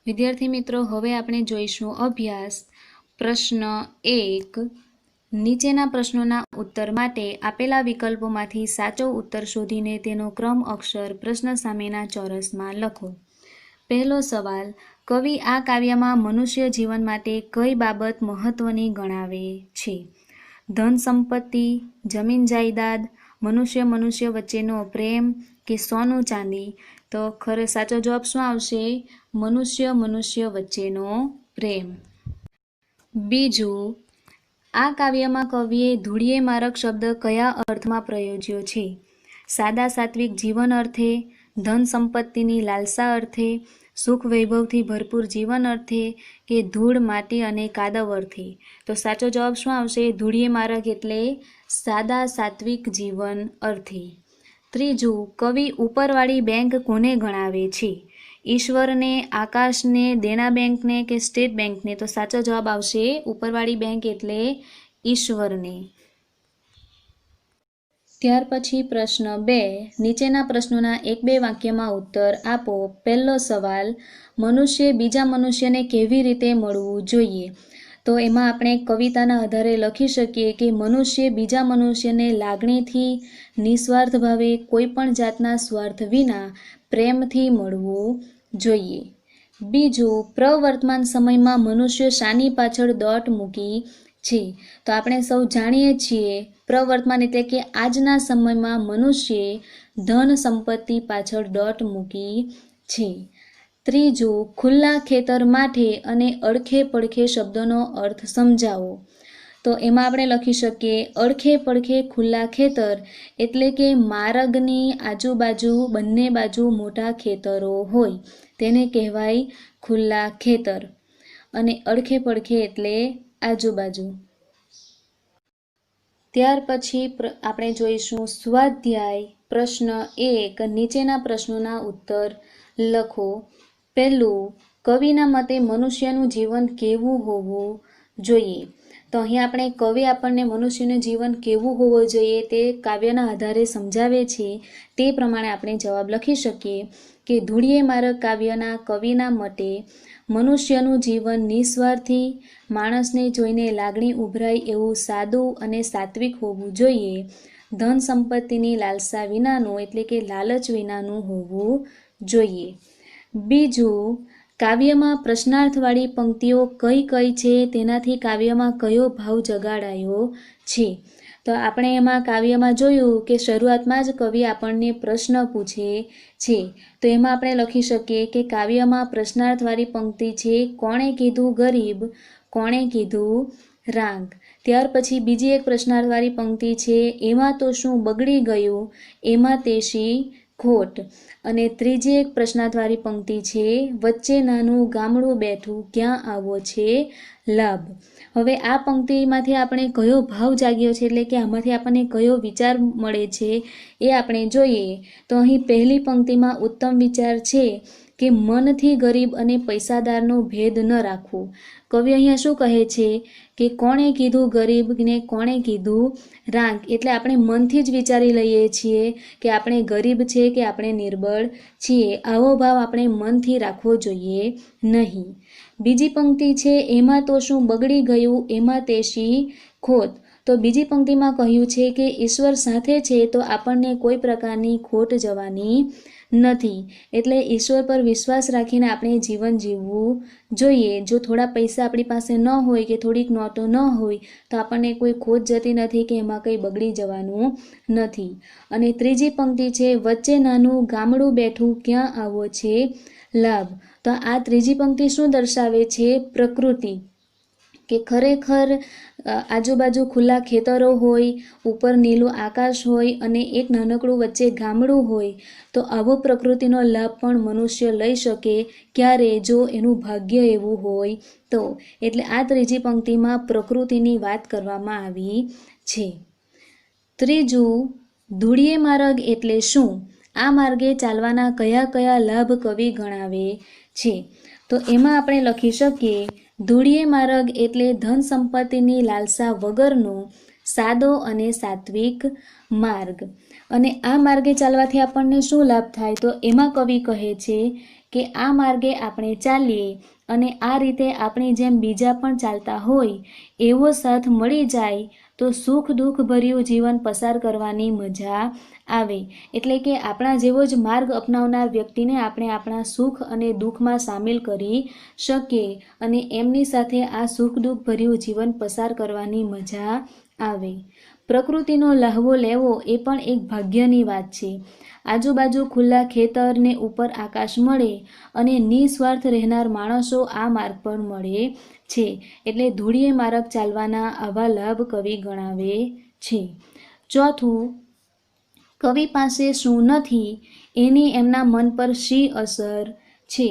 વિદ્યાર્થી મિત્રો, હવે આપણે જોઈશું અભ્યાસ પ્રશ્ન 1. નીચેના પ્રશ્નોના ઉત્તર માટે આપેલા વિકલ્પોમાંથી સાચો ઉત્તર શોધીને તેનો ક્રમ અક્ષર પ્રશ્ન સામેના ચોરસમાં લખો. પહેલો સવાલ, કવિ આ કાવ્યમાં મનુષ્ય જીવન માટે કઈ બાબત મહત્વની ગણાવે છે? ધન સંપત્તિ, જમીન જાયદાદ, મનુષ્ય વચ્ચેનો પ્રેમ કે સોનું ચાંદી? તો સાચો જવાબ શું આવશે? મનુષ્ય વચ્ચેનો પ્રેમ. બીજું, આ કાવ્યમાં કવિએ ધૂળીએ મારક શબ્દ કયા અર્થમાં પ્રયોજ્યો છે? સાદા સાત્વિક જીવન અર્થે, ધન સંપત્તિની લાલસા અર્થે, સુખ વૈભવથી ભરપૂર જીવન અર્થે કે ધૂળ માટી અને કાદવ અર્થે? તો સાચો જવાબ શું આવશે? ધૂળીએ મારક એટલે સાદા સાત્વિક જીવન અર્થે. ત્રીજું, કવિ ઉપરવાળી બેંક કોને ગણાવે છે? ઈશ્વરને, આકાશને, દેના બેંકને કે સ્ટેટ બેંકને? તો સાચો જવાબ આવશે ઉપરવાળી બેંક એટલે ઈશ્વરને. ત્યાર પછી પ્રશ્ન 2. નીચેના પ્રશ્નોના 1-2 વાક્યમાં ઉત્તર આપો. પહેલો સવાલ, મનુષ્ય બીજા મનુષ્યને કેવી રીતે મળવું જોઈએ? તો એમાં આપણે કવિતાના આધારે લખી શકીએ કે મનુષ્ય બીજા મનુષ્યને લાગણીથી, નિસ્વાર્થ ભાવે, કોઈ પણ જાતના સ્વાર્થ વિના પ્રેમથી મળવું જોઈએ. બીજું, પ્રવર્તમાન સમયમાં મનુષ્ય શાની પાછળ દોટ મૂકી છે? તો આપણે સૌ જાણીએ છીએ પ્રવર્તમાન એટલે કે આજના સમયમાં મનુષ્યે ધન સંપત્તિ પાછળ દોટ મૂકી છે. ત્રીજું, ખુલ્લા ખેતર માટે અને અડખે પડખે શબ્દોનો અર્થ સમજાવો. તો એમાં આપણે લખી શકીએ અડખે પડખે ખુલ્લા ખેતર એટલે કે માર્ગની આજુબાજુ બંને બાજુ મોટા ખેતરો હોય તેને કહેવાય ખુલ્લા ખેતર, અને અડખે પડખે એટલે આજુબાજુ. ત્યાર પછી આપણે જોઈશું સ્વાધ્યાય પ્રશ્ન 1. નીચેના પ્રશ્નોના ઉત્તર લખો. પહેલું, કવિના મતે મનુષ્યનું જીવન કેવું હોવું જોઈએ? તો અહીં આપણે કવિ આપણને મનુષ્યનું જીવન કેવું હોવું જોઈએ તે કાવ્યના આધારે સમજાવે છે. તે પ્રમાણે આપણે જવાબ લખી શકીએ કે ધૂળીએ મારક કાવ્યના કવિના મતે મનુષ્યનું જીવન નિસ્વાર્થી, માણસને જોઈને લાગણી ઉભરાય એવું સાદું અને સાત્વિક હોવું જોઈએ. ધન સંપત્તિની લાલસા વિનાનું એટલે કે લાલચ વિનાનું હોવું જોઈએ. બીજું, કાવ્યમાં પ્રશ્નાર્થવાળી પંક્તિઓ કઈ કઈ છે તેનાથી કાવ્યમાં કયો ભાવ જગાડાયો છે? તો આપણે એમાં કાવ્યમાં જોયું કે શરૂઆતમાં જ કવિ આપણને પ્રશ્ન પૂછે છે. તો એમાં આપણે લખી શકીએ કે કાવ્યમાં પ્રશ્નાર્થવાળી પંક્તિ છે કોણે કીધું ગરીબ, કોણે કીધું રાંક? ત્યાર પછી બીજી એક પ્રશ્નાર્થવાળી પંક્તિ છે એમાં તો શું બગડી ગયું, એમાં તે શી ખોટ? અને ત્રીજી એક પ્રશ્નાર્થવાળી પંક્તિ છે વચ્ચે નાનું ગામડું બેઠું ક્યાં આવો છે લાભ? હવે આ પંક્તિમાંથી આપણે કયો ભાવ જાગ્યો છે એટલે કે આમાંથી આપણને કયો વિચાર મળે છે એ આપણે જોઈએ. તો અહીં પહેલી પંક્તિમાં ઉત્તમ વિચાર છે કે મનથી ગરીબ અને પૈસાદારનો ભેદ ન રાખવો. કવિ અહીંયા શું કહે છે કે કોણે કીધું ગરીબ ને કોણે કીધું રાંક? એટલે આપણે મનથી જ વિચારી લઈએ છીએ કે આપણે ગરીબ છે કે આપણે નિર્બળ છીએ. આવો ભાવ આપણે મનથી રાખવો જોઈએ નહીં. બીજી પંક્તિ છે એમાં તો શું બગડી ગયું, એમાં તે શી ખોટ? તો બીજી પંક્તિમાં કહ્યું છે કે ઈશ્વર સાથે છે તો આપણને કોઈ પ્રકારની ખોટ જવાની નથી. એટલે ઈશ્વર પર વિશ્વાસ રાખીને આપણે જીવન જીવવું જોઈએ. જો થોડા પૈસા આપણી પાસે ન હોય કે થોડીક નોટો ન હોય તો આપણને કોઈ ખોટ જતી નથી કે એમાં કંઈ બગડી જવાનું નથી. અને ત્રીજી પંક્તિ છે વચ્ચે નાનું ગામડું બેઠું ક્યાં આવો છે લાભ? તો આ ત્રીજી પંક્તિ શું દર્શાવે છે? પ્રકૃતિ, કે ખરેખર આજુબાજુ ખુલ્લા ખેતરો હોય, ઉપર નીલું આકાશ હોય અને એક નાનકડું વચ્ચે ગામડું હોય તો આવો પ્રકૃતિનો લાભ પણ મનુષ્ય લઈ શકે. ક્યારે? જો એનું ભાગ્ય એવું હોય તો. એટલે આ ત્રીજી પંક્તિમાં પ્રકૃતિની વાત કરવામાં આવી છે. ત્રીજું, ધૂળીએ માર્ગ એટલે શું? આ માર્ગે ચાલવાના કયા કયા લાભ કવિ ગણાવે છે? તો એમાં આપણે લખી શકીએ ધૂળીએ માર્ગ એટલે ધન સંપત્તિની લાલસા વગરનો સાદો અને સાત્વિક માર્ગ. અને આ માર્ગે ચાલવાથી આપણને શું લાભ થાય? તો એમાં કવિ કહે છે કે આ માર્ગે આપણે ચાલીએ અને આ રીતે આપણી જેમ બીજા પણ ચાલતા હોય એવો સાથ મળી જાય તો સુખ દુઃખ ભર્યું જીવન પસાર કરવાની મજા આવે. એટલે કે આપણા જેવો જ માર્ગ અપનાવનાર વ્યક્તિને આપણે આપણા સુખ અને દુઃખમાં સામેલ કરી શકીએ અને એમની સાથે આ સુખ દુઃખ ભર્યું જીવન પસાર કરવાની મજા આવે. પ્રકૃતિનો લહાવો લેવો એ પણ એક ભાગ્યની વાત છે. આજુબાજુ ખુલ્લા ખેતર ને ઉપર આકાશ મળે અને નિસ્વાર્થ રહેનાર માણસો આ માર્ગ પર મળે છે. એટલે ધૂળીએ માર્ગ ચાલવાના આવા લાભ કવિ ગણાવે છે. ચોથું, કવિ પાસે શું નથી એની એમના મન પર શી અસર છે.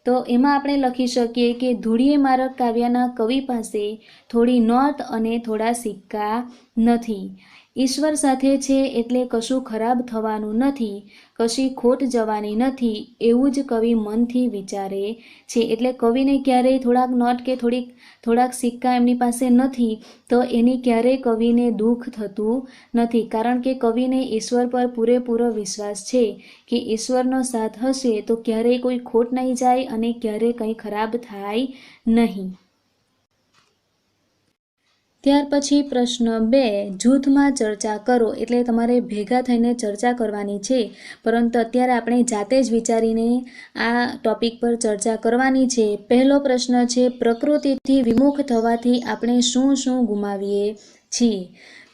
તો એમાં આપણે લખી શકીએ કે ધૂળીએ માર્ગ કાવ્યના કવિ પાસે થોડી નોટ અને થોડા સિક્કા નથી. ઈશ્વર સાથે છે એટલે કશું ખરાબ થવાનું નથી, કશી ખોટ જવાની નથી એવું જ કવિ મનથી વિચારે છે. એટલે કવિને ક્યારેય થોડાક નોટ કે થોડાક સિક્કા એમની પાસે નથી તો એની ક્યારેય કવિને દુઃખ થતું નથી, કારણ કે કવિને ઈશ્વર પર પૂરેપૂરો વિશ્વાસ છે કે ઈશ્વરનો સાથ હશે તો ક્યારેય કોઈ ખોટ નહીં જાય અને ક્યારેય કંઈ ખરાબ થાય નહીં. ત્યાર પછી પ્રશ્ન 2, જૂથમાં ચર્ચા કરો. એટલે તમારે ભેગા થઈને ચર્ચા કરવાની છે, પરંતુ અત્યારે આપણે જાતે જ વિચારીને આ ટોપિક પર ચર્ચા કરવાની છે. પહેલો પ્રશ્ન છે, પ્રકૃતિથી વિમુખ થવાથી આપણે શું શું ગુમાવીએ છીએ.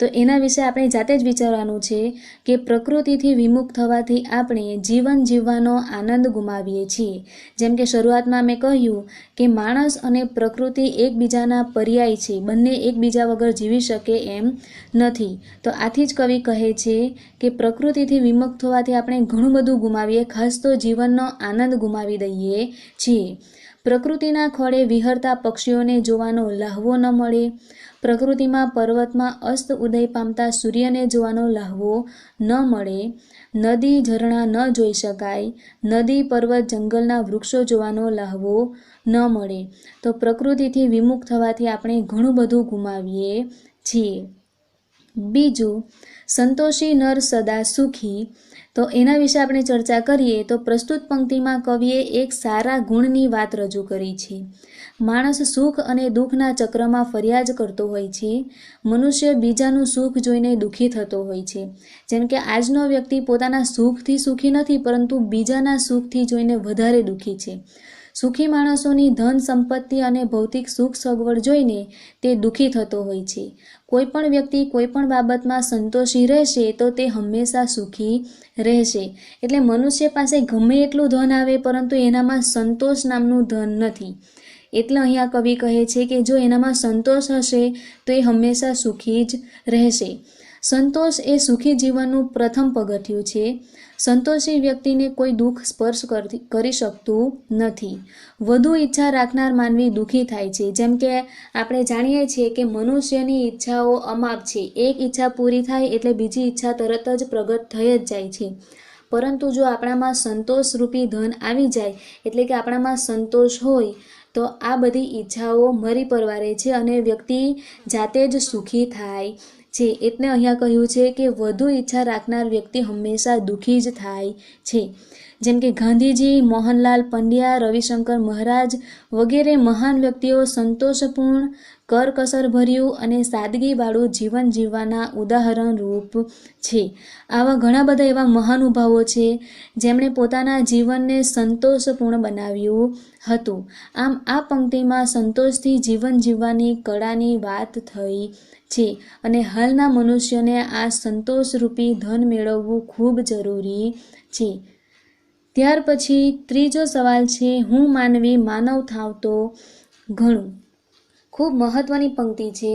તો એના વિશે આપણે જાતે જ વિચારવાનું છે કે પ્રકૃતિથી વિમુખ થવાથી આપણે જીવન જીવવાનો આનંદ ગુમાવીએ છીએ. જેમ કે શરૂઆતમાં મેં કહ્યું કે માણસ અને પ્રકૃતિ એકબીજાના પર્યાય છે, બંને એકબીજા વગર જીવી શકે એમ નથી. તો આથી જ કવિ કહે છે કે પ્રકૃતિથી વિમુખ થવાથી આપણે ઘણું બધું ગુમાવીએ, ખાસ તો જીવનનો આનંદ ગુમાવી દઈએ છીએ. પ્રકૃતિના ખોળે વિહરતા પક્ષીઓને જોવાનો લહાવો ન મળે, પ્રકૃતિમાં પર્વતમાં અસ્ત ઉદય પામતા સૂર્યને જોવાનો લહાવો ન મળે, નદી ઝરણા ન જોઈ શકાય, નદી પર્વત જંગલના વૃક્ષો જોવાનો લહાવો ન મળે. તો પ્રકૃતિથી વિમુખ થવાથી આપણે ઘણું બધું ગુમાવીએ છીએ. બીજું, સંતોષી નર સદા સુખી. તો એના વિશે આપણે ચર્ચા કરીએ તો પ્રસ્તુત પંક્તિમાં કવિએ એક સારા ગુણની વાત રજૂ કરી છે. માણસ સુખ અને દુઃખના ચક્રમાં ફર્યા જ કરતો હોય છે. મનુષ્ય બીજાનું સુખ જોઈને દુઃખી થતો હોય છે. જેમ કે આજનો વ્યક્તિ પોતાના સુખથી સુખી નથી, પરંતુ બીજાના સુખથી જોઈને વધારે દુઃખી છે. સુખી માણસોની ધન સંપત્તિ અને ભૌતિક સુખ સગવડ જોઈને તે દુઃખી થતો હોય છે. કોઈ પણ વ્યક્તિ કોઈ પણ બાબતમાં સંતોષી રહેશે તો તે હંમેશા સુખી રહેશે. એટલે મનુષ્ય પાસે ગમે એટલું ધન આવે પરંતુ એનામાં સંતોષ નામનું ધન નથી. એટલે અહીંયા કવિ કહે છે કે જો એનામાં સંતોષ હશે તો એ હંમેશા સુખી જ રહેશે. સંતોષ એ સુખી જીવનનું પ્રથમ પગથિયું છે. સંતોષી વ્યક્તિને કોઈ દુઃખ સ્પર્શ કરી શકતું નથી. વધુ ઈચ્છા રાખનાર માનવી દુઃખી થાય છે. જેમ કે આપણે જાણીએ છીએ કે મનુષ્યની ઈચ્છાઓ અમાપ છે. એક ઈચ્છા પૂરી થાય એટલે બીજી ઈચ્છા તરત જ પ્રગટ થઈ જ જાય છે. પરંતુ જો આપણામાં સંતોષરૂપી ધન આવી જાય, એટલે કે આપણામાં સંતોષ હોય, તો આ બધી ઈચ્છાઓ મરી પરવારે છે અને વ્યક્તિ જાતે જ સુખી થાય છે. એટલે અહીંયા કહ્યું છે કે વધુ ઈચ્છા રાખનાર વ્યક્તિ હંમેશા દુઃખી જ થાય છે. જેમ કે ગાંધીજી, મોહનલાલ પંડ્યા, રવિશંકર મહારાજ વગેરે મહાન વ્યક્તિઓ સંતોષપૂર્ણ, કરકસરભર્યું અને સાદગીવાળું જીવન જીવવાના ઉદાહરણ રૂપ છે. આવા ઘણા બધા એવા મહાનુભાવો છે જેમણે પોતાના જીવનને સંતોષપૂર્ણ બનાવ્યું હતું. આમ આ પંક્તિમાં સંતોષથી જીવન જીવવાની કળાની વાત થઈ છે અને હાલના મનુષ્યને આ સંતોષરૂપી ધન મેળવવું ખૂબ જરૂરી છે. ત્યાર પછી ત્રીજો સવાલ છે, હું માનવી માનવ થાવ તો ઘણું. ખૂબ મહત્વની પંક્તિ છે.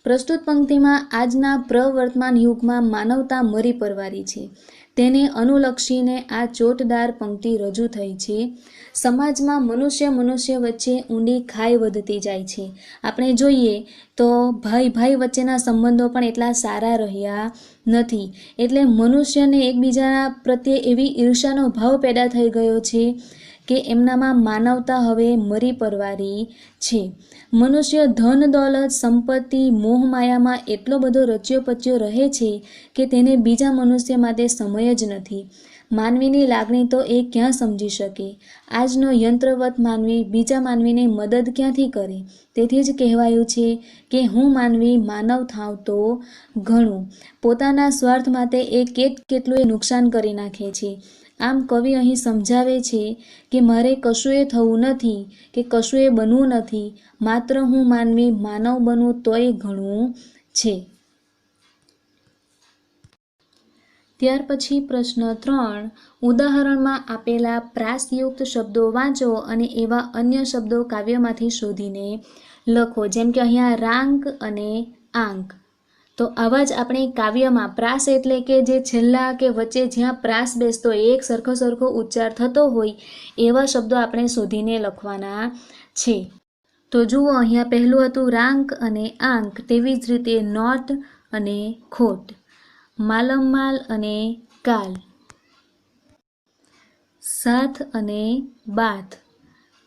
પ્રસ્તુત પંક્તિમાં આજના પ્રવર્તમાન યુગમાં માનવતા મરી પરવારી છે તેને અનુલક્ષીને આ ચોટદાર પંક્તિ રજૂ થઈ છે. સમાજમાં મનુષ્ય વચ્ચે ઊંડી ખાઈ વધતી જાય છે. આપણે જોઈએ તો ભાઈ વચ્ચેના સંબંધો પણ એટલા સારા રહ્યા નથી. એટલે મનુષ્યને એકબીજા પ્રત્યે એવી ઈર્ષાનો ભાવ પેદા થઈ ગયો છે કે એમનામાં માનવતા હવે મરી પરવારી છે. મનુષ્ય ધન દોલત સંપત્તિ મોહમાયામાં એટલો બધો રચ્યો પચ્યો રહે છે કે તેને બીજા મનુષ્ય માટે સમય જ નથી. માનવીની લાગણી તો એ ક્યાં સમજી શકે? આજનો યંત્રવત માનવી બીજા માનવીને મદદ ક્યાંથી કરે? તેથી જ કહેવાયું છે કે હું માનવી માનવ થાવ તો ઘણું. પોતાના સ્વાર્થ માટે એ કેટલું નુકસાન કરી નાખે છે. આમ કવિ અહીં સમજાવે છે કે મારે કશુંએ થવું નથી કે કશુંએ બનવું નથી, માત્ર હું માનવી માનવ બનવું તોય ઘણું છે. ત્યાર પછી પ્રશ્ન 3, ઉદાહરણમાં આપેલા પ્રાસયુક્ત શબ્દો વાંચો અને એવા અન્ય શબ્દો કાવ્યમાંથી શોધીને લખો. જેમ કે અહીંયા રાંક અને આંક. તો આવા જ આપણે કાવ્યમાં પ્રાસ એટલે કે જે છેલ્લા કે વચ્ચે જ્યાં પ્રાસ બેસતો હોય, એક સરખો ઉચ્ચાર થતો હોય એવા શબ્દો આપણે શોધીને લખવાના છે. તો જુઓ, અહીંયા પહેલું હતું રાંક અને આંક. તેવી જ રીતે નોટ અને ખોટ, માલમમાલ અને કાલ, સાથ અને બાથ,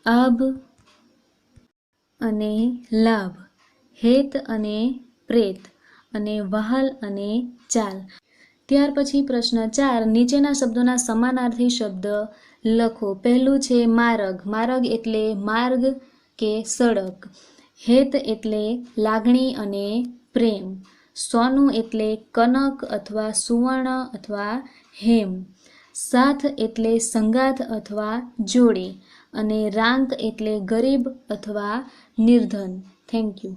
આભ અને લાભ, હેત અને પ્રેત અને વહાલ અને ચાલ. ત્યાર પછી પ્રશ્ન 4, નીચેના શબ્દોના સમાનાર્થી શબ્દ લખો. પહેલું છે માર્ગ. માર્ગ એટલે માર્ગ કે સડક. હેત એટલે લાગણી અને પ્રેમ. સોનું એટલે કનક અથવા સુવર્ણ અથવા હેમ. સાથ એટલે સંગાથ અથવા જોડી. અને રાંક એટલે ગરીબ અથવા નિર્ધન. Thank you.